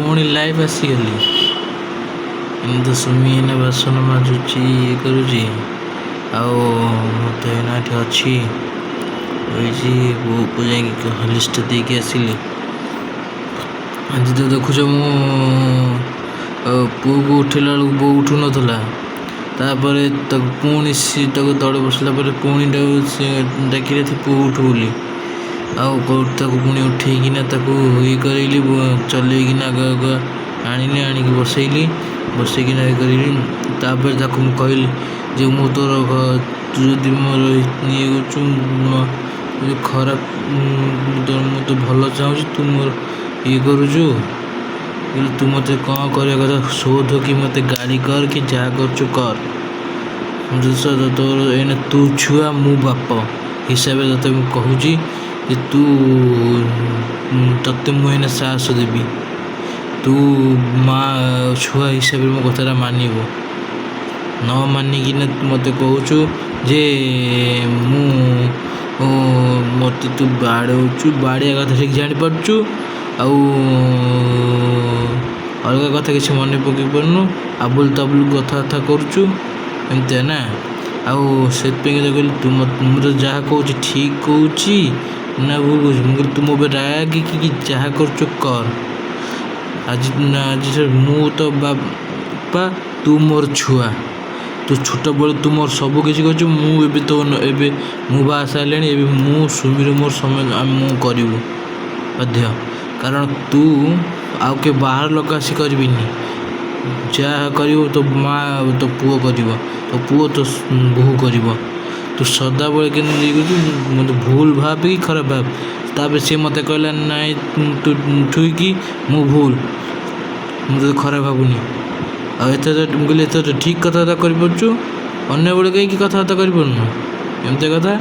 ପୁଣି ଲାଇଭ୍ ଆସିଗଲି। ଏମିତି ସୁମି ଏଇନା ବାସନ ମାଜୁଛି, ଇଏ କରୁଛି। ଆଉ ମୁଁ ତ ଏଇନା ଏଠି ଅଛି ରହିଛି। ବୋଉକୁ ଯାଇକି ହଲିଷ୍ଟ ଦେଇକି ଆସିଲି। ଆଜି ତ ଦେଖୁଛ ମୁଁ ପୁଅକୁ ଉଠେଇଲା ବେଳକୁ ବୋଉ ଉଠୁନଥିଲା। ତାପରେ ତାକୁ ପୁଣି ତାକୁ ତଳେ ବସିଲା ପରେ ପୁଣି ସେ ଡାକିଲେ ପୁଅ ଉଠୁ ବୋଲି। ଆଉ ତାକୁ ପୁଣି ଉଠେଇକିନା ତାକୁ ଇଏ କରେଇଲି, ଚଲେଇକିନା ଆଗ ଆଣିଲି, ଆଣିକି ବସେଇକିନା ଇଏ କରିଲି। ତାପରେ ତାକୁ ମୁଁ କହିଲି ଯେ ମୁଁ ତୁ ଯଦି ମୋର ଇଏ କରୁଛୁ ଖରାପ, ମୁଁ ତ ଭଲ ଚାହୁଁଛି, ତୁ ମୋର ଇଏ କରୁଛୁ। ତୁ ମୋତେ କ'ଣ କରିବା କଥା ଶୋଧ କି ମୋତେ ଗାଳି କର କି ଯାହା କରୁଛୁ କର। ତୋର ଏଇନା ତୁ ଛୁଆ, ମୁଁ ବାପ ହିସାବରେ ତୋତେ ମୁଁ କହୁଛି ଯେ ତୋତେ ମୁଁ ଏଇନା ସାହସ ଦେବି। ତୁ ମା ଛୁଆ ହିସାବରେ ମୋ କଥାଟା ମାନିବୁ। ନ ମାନିକିନା ମୋତେ କହୁଛୁ ଯେ ମୋତେ ତୁ ବାଡ଼ଉଛୁ, ବାଡ଼ିଆ କଥା ଠିକ୍ ଜାଣିପାରୁଛୁ। ଆଉ ଅଲଗା କଥା କିଛି ମନେ ପକାଇ ପାରୁନୁ, ଆବୁଲ ତାବୁଲ କଥାବାର୍ତ୍ତା କରୁଛୁ, ଏମିତିଆ ନା। ଆଉ ସେଥିପାଇଁ କହିଲି ମୁଁ ତ ଯାହା କହୁଛି ଠିକ୍ କହୁଛି ନା ଭୁଲ କହୁଛି। ମୁଁ କହିଲି ତୁ ମୋ ଉପରେ ରାଗିକି ଯାହା କରୁଛୁ କର। ଆଜି ମୁଁ ତ ବାପା, ତୁ ମୋର ଛୁଆ। ତୁ ଛୋଟବେଳୁ ତୁ ମୋର ସବୁ କିଛି କରିଛୁ। ମୁଁ ଏବେ ମୁଁ ବାହା ସାରିଲିଣି। ଏବେ ମୁଁ ସୁମିର ମୋର ମୁଁ କରିବୁ ବାଧ୍ୟ। କାରଣ ତୁ ଆଉ କିଏ ବାହାର ଲୋକ ଆସି କରିବିନି। ଯାହା କରିବ ତୋ ମା ତୋ ପୁଅ କରିବ, ତୋ ପୁଅ ତୋ ବୋହୂ କରିବ। ତୁ ସଦାବେଳେ କେମିତି ଇଏ କରୁଛୁ, ମୋତେ ଭୁଲ ଭାବିକି ଖରାପ ଭାବ। ତାପରେ ସିଏ ମୋତେ କହିଲା ନାଇଁ ତୁ ଠିକ୍, ମୁଁ ଭୁଲ, ମୁଁ ତୋତେ ଖରାପ ଭାବୁନି। ଆଉ ମୁଁ କହିଲି ଏତେ ଠିକ୍ କଥାବାର୍ତ୍ତା କରିପାରୁଛୁ, ଅନ୍ୟବେଳେ କାହିଁକି କଥାବାର୍ତ୍ତା କରିପାରୁନୁ। ଏମିତିଆ କଥା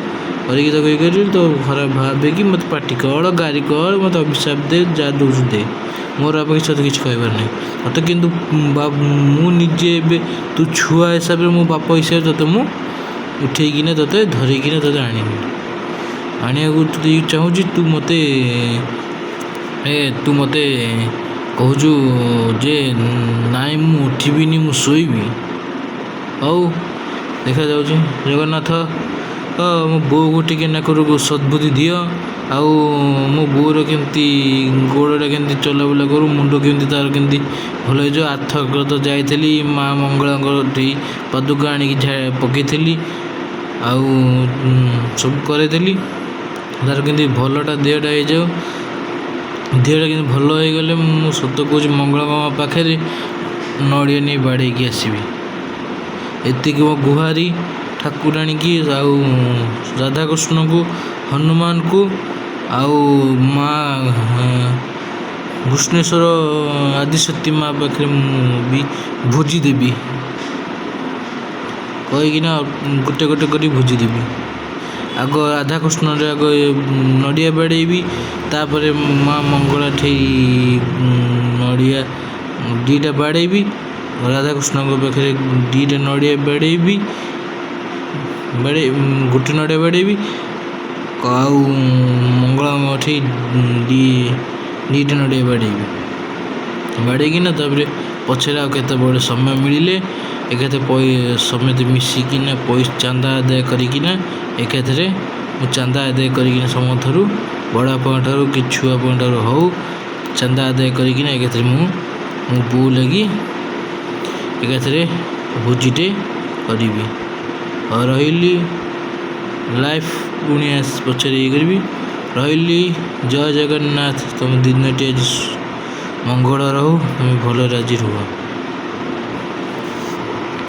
କରିକି ତାକୁ ଇଏ କରିବି। ତ ଖରାପ ଭାବିକି ମୋତେ ପାଟି କର, ଗାଳି କର, ମୋତେ ଅଭିଶାପ ଦେ, ଯାହା ଦେଉଛୁ ଦେ। ମୋର ବାପା କିଛି କହିବାର ନାହିଁ ମୋତେ। କିନ୍ତୁ ମୁଁ ନିଜେ ଏବେ ତୁ ଛୁଆ ହିସାବରେ, ମୋ ବାପ ହିସାବରେ ତୋତେ ମୁଁ ଉଠେଇକିନା ତୋତେ ଧରିକିନା ତୋତେ ଆଣିବାକୁ ଚାହୁଁଛି। ତୁ ମୋତେ କହୁଛୁ ଯେ ନାଇଁ ମୁଁ ଉଠିବିନି, ମୁଁ ଶୋଇବି। ହଉ ଦେଖାଯାଉଛି। ଜଗନ୍ନାଥ ମୋ ବୋଉକୁ ଟିକେ ନାକରୁ ସଦ୍ବୁଦ୍ଧି ଦିଅ। ଆଉ ମୋ ବୋଉର କେମିତି ଗୋଡ଼ଟା କେମିତି ଚଲାବୁଲା କରୁ, ମୁଣ୍ଡ କେମିତି ତା'ର କେମିତି ଭଲ ହେଇଯିବ। ଆର୍ଥକ ତ ଯାଇଥିଲି ମା ମଙ୍ଗଳାଙ୍କର ପାଦୁକ ଆଣିକି ପକାଇଥିଲି, ଆଉ ସବୁ କରେଇଥିଲି। ତା'ର କେମିତି ଭଲଟା ଦେହଟା ହେଇଯାଉ। ଦେହଟା କେମିତି ଭଲ ହେଇଗଲେ ମୁଁ ସତ କହୁଛି ମଙ୍ଗଳାଙ୍କ ପାଖରେ ନଡ଼ିଆ ନେଇ ବାଡ଼େଇକି ଆସିବି। ଏତିକି ମୋ ଗୁହାରି ଠାକୁରାଣୀକି, ଆଉ ରାଧାକୃଷ୍ଣଙ୍କୁ, ହନୁମାନଙ୍କୁ, ଆଉ ମା ଘୃଷ୍ଣେଶ୍ୱର ଆଦିଶକ୍ତି ମା ପାଖରେ ମୁଁ ବି ଭୋଜି ଦେବି କହିକିନା ଗୋଟେ ଗୋଟେ କରି ଭୋଜି ଦେବି। ଆଗ ରାଧାକୃଷ୍ଣରେ ଆଗ ନଡ଼ିଆ ବାଡ଼େଇବି। ତାପରେ ମା ମଙ୍ଗଳା ଠେଇ ନଡ଼ିଆ ଦୁଇଟା ବାଡ଼େଇବି। ରାଧାକୃଷ୍ଣଙ୍କ ପାଖରେ ଦୁଇଟା ନଡ଼ିଆ ବାଡ଼େଇବି। ଗୋଟେ ନଡ଼ିଆ ବାଡ଼େଇବି। ଆଉ ମଙ୍ଗଳାଙ୍କ ଠେଇ ଦୁଇଟା ନଡ଼ିଆ ବାଡ଼େଇକିନା ତାପରେ ପଛରେ ଆଉ କେତେବେଳେ ସମୟ ମିଳିଲେ ଏକାଥରେ ସମସ୍ତେ ମିଶିକିନା ଚାନ୍ଦା ଆଦାୟ କରିକିନା ଏକାଥରେ ମୁଁ ଚାନ୍ଦା ଆଦାୟ କରିକିନା ସମସ୍ତଠାରୁ, ବଡ଼ ବାପାଙ୍କ ଠାରୁ କି ଛୁଆ ବାପାଙ୍କ ଠାରୁ ହଉ, ଚାନ୍ଦା ଆଦାୟ କରିକିନା ଏକାଥରେ ମୋ ବୋଉ ଲାଗି ଏକାଥରେ ଭୋଜିଟେ କରିବି। ଆଉ ରହିଲି। ଲାଇଫ୍ ପୁଣି ପଛରେ ଇଏ କରିବି। ରହିଲି। ଜୟ ଜଗନ୍ନାଥ। ତୁମ ଦିନଟି ଆଜି ମଙ୍ଗଳ ରହୁ, ତୁମେ ଭଲରେ ଆଜି ରୁହ।